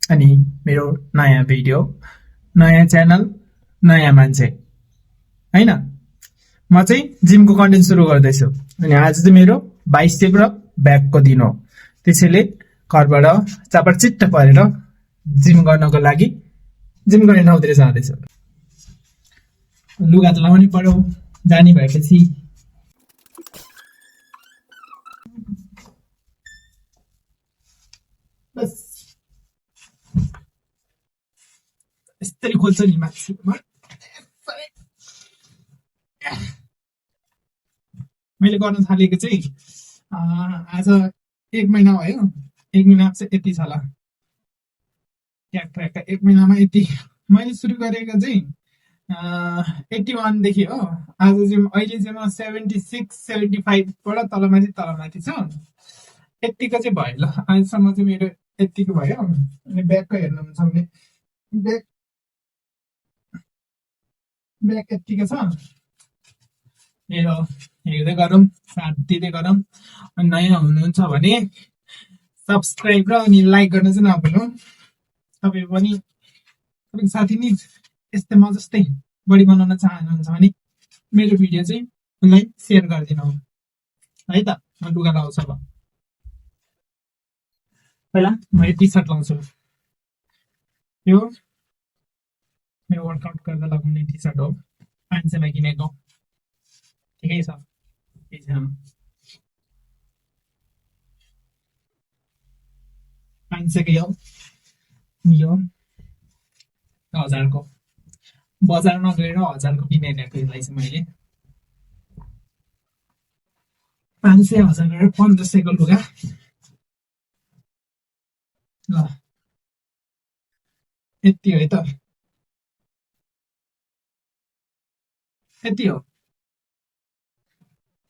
अनि मेरो नयाँ भिडियो, नयाँ च्यानल, नयाँ मान्छे हैन। म चाहिँ जिमको कन्टेन्ट सुरु गर्दैछु अनि आज चाहिँ मेरो बाइसेप र ब्याकको दिन हो। त्यसैले घरबाट चापरचिट्ट परेर जिम गर्नको लागि जिम गर्ने ठाउँतिर जाँदैछु। लुगा त लाउनै पर्यो जाने भएपछि। बस यसरी खोल्छ नि मान्छेमा। मैले गर्न थालेको चाहिँ आज 1 महिना भयो। 1 महिना चाहिँ यति छ ल, ट्याक 1 महिनामा यति। मैले सुरु गरेको चाहिँ 81 देखि हो। आज चाहिँ अहिले चाहिँ म 76 75 बाट तलमाथि छु। यतिको चाहिँ भयो ल, आजसम्म चाहिँ मेरो यतिको भयो। अनि ब्याकको हेर्नुहुन्छ भने ब्याक यतिको छ मेरो। हेर्दै गरौँ, साथ दिँदै गरौँ। अनि नयाँ हुनुहुन्छ भने सब्सक्राइब र अनि लाइक गर्न चाहिँ नभुल्नु। तपाईँ पनि तपाईँको साथी नि यस्तै म जस्तै बढी बनाउन चाहनुहुन्छ भने मेरो भिडियो चाहिँ उनलाई सेयर गरिदिनु है त। म लुगा लाउँछु अब। पहिला म यो टी सर्ट लाउँछु। यो मेरो वर्कआउट गर्दा लगाउने टी सर्ट हो, 500मा किनेको। ठिकै छ। 500 हो यो, 1000 को। बजारमा गएर 1000 को किनेर ल्याएको यसलाई चाहिँ मैले। 500 1000 गरेर 1500 को लुगा ल। यति हो है त, यति हो।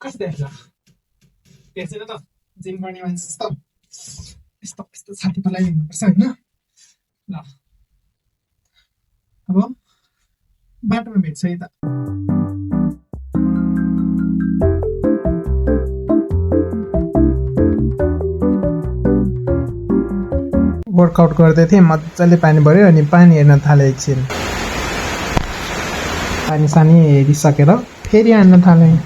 कस्तो देख्छ? देख्दैन त? जिम गर्ने मान्छे जस्तो यस्तो यस्तो छाती पलाई हिँड्नुपर्छ होइन ल। अब बाटोमा भेट्छ है त। वर्कआउट गर्दै थिएँ, मजाले पानी भऱ्यो अनि पानी हेर्न थालेँ। एकछिन पानी सानी हेरिसकेर फेरि हान्न थालेँ।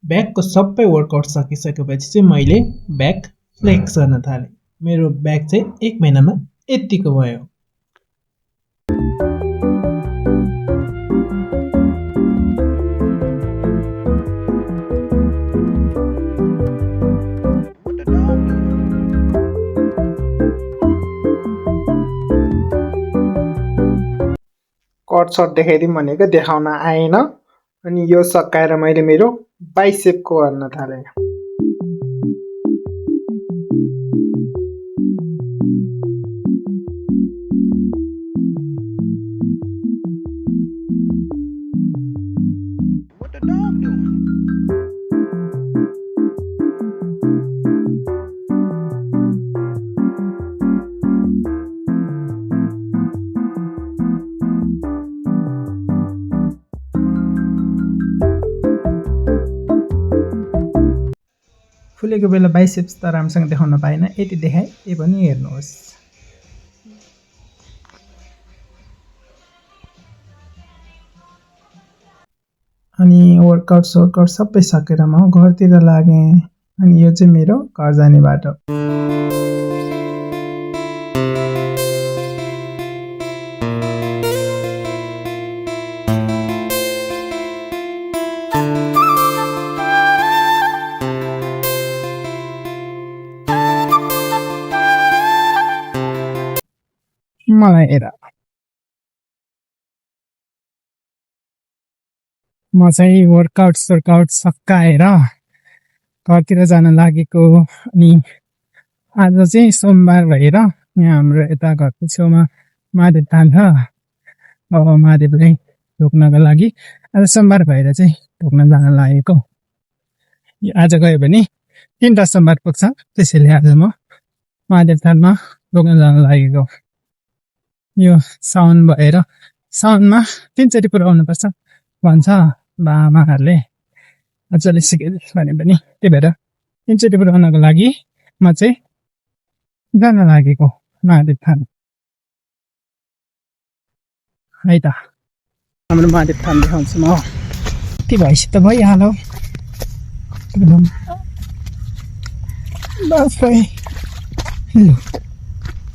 ब्याकको सबै वर्कआउट सकिसकेपछि चाहिँ मैले ब्याक फ्लेक्स गर्न थालेँ। मेरो ब्याक चाहिँ 1 महिनामा यतिको भयो। कट सर्ट देखाइदिउँ भनेको देखाउन आएन। अनि यो सकाएर मैले मेरो बाइसेपको गर्न थालेँ। फुलेको बेला बाइसेप्स त राम्रोसँग देखाउन पाएन, यति देखाएँ। ए पनि हेर्नुहोस्। अनि वर्कआउट सबै सकेर म घरतिर लागेँ। अनि यो चाहिँ मेरो घर जाने बाटो। मलाई हेर, म चाहिँ वर्कआउट सकाएर घरतिर जान लागेको। अनि आज चाहिँ सोमबार भएर यहाँ हाम्रो यता घरको छेउमा महादेव थान छ। अब महादेवलाई ढोक्नको लागि आज सोमबार भएर चाहिँ ढोक्न जान लागेको। आज गयो भने 3 सोमबार पुग्छ, त्यसैले आज म महादेव थानमा ढोक्न जान लागेको। यो साउन भएर साउनमा 3 चोटि पुर्याउनुपर्छ भन्छ बाबाहरूले, अझले सिके भने पनि त्यही भएर 3 चोटि पुर्याउनको लागि म चाहिँ जान लागेको महादेव थान। है त हाम्रो महादेव थान देखाउँछु म। के भएपछि त भइहाल्यो एकदम बाफै। लु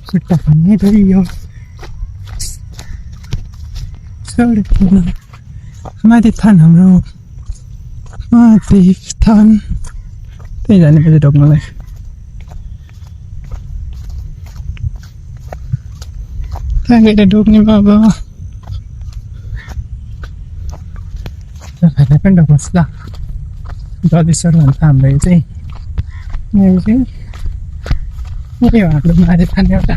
सुट्टा पनि भयो महादेव थान हाम्रो महादेव थान। त्यही जाने पछि ढोक्नलाई त्यहाँ गएर ढोक्ने बाबा तपाईँलाई पनि ढोक्नुहोस् ल। जलेश्वर भन्छ हाम्रो यो चाहिँ यही हो हाम्रो महादेव थान एउटा।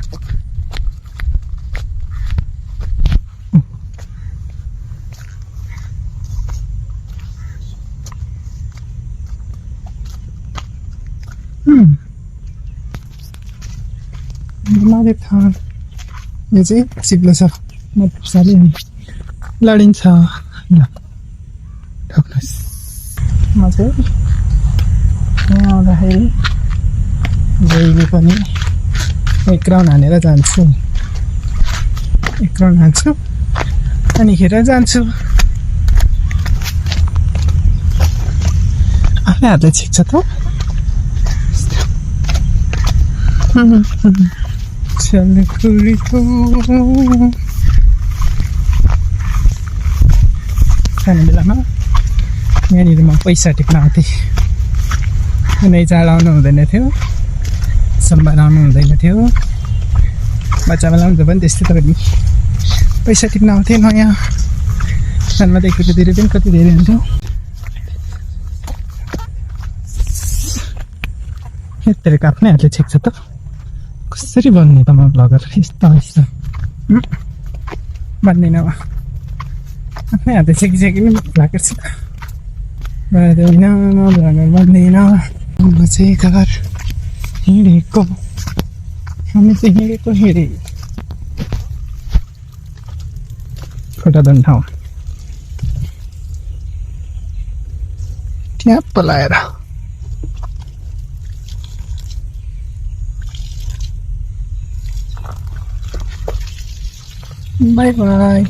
महादेव थान यो चाहिँ सिक्लो छ मजाले लडिन्छ। ल ढोक्नुहोस्। म चाहिँ यहाँ आउँदाखेरि जहिले पनि 1 राउन्ड हानेर जान्छु, 1 राउन्ड हान्छु अनि खेर जान्छु। आफ्नै हातले छिक्छ त। खाने बेलामा यहाँनिर म पैसा टिप्न आउँथेँ। कुनै चाड आउनु हुँदैन थियो, सोमबार आउनु हुँदैन थियो, बच्चा बेला हुँदा पनि त्यस्तै त नि। पैसा टिप्न आउँथेँ नयाँ सालमा देखिको धेरै पनि कति धेरै हुन्थ्यो। यत्रो आफ्नै हातले छिक्छ त कसरी बन्ने त म भ्लगर यस्तो यस्तो बन्दैन। अब आफ्नै हातले छेकिछेकि पनि भ्लगर छ बन्दैन, भ्लगर बन्दैन। म चाहिँ घर हिँडेको, हामी चाहिँ हिँडे खोटादन ठाउँ त्यहाँ पलाएर। By by.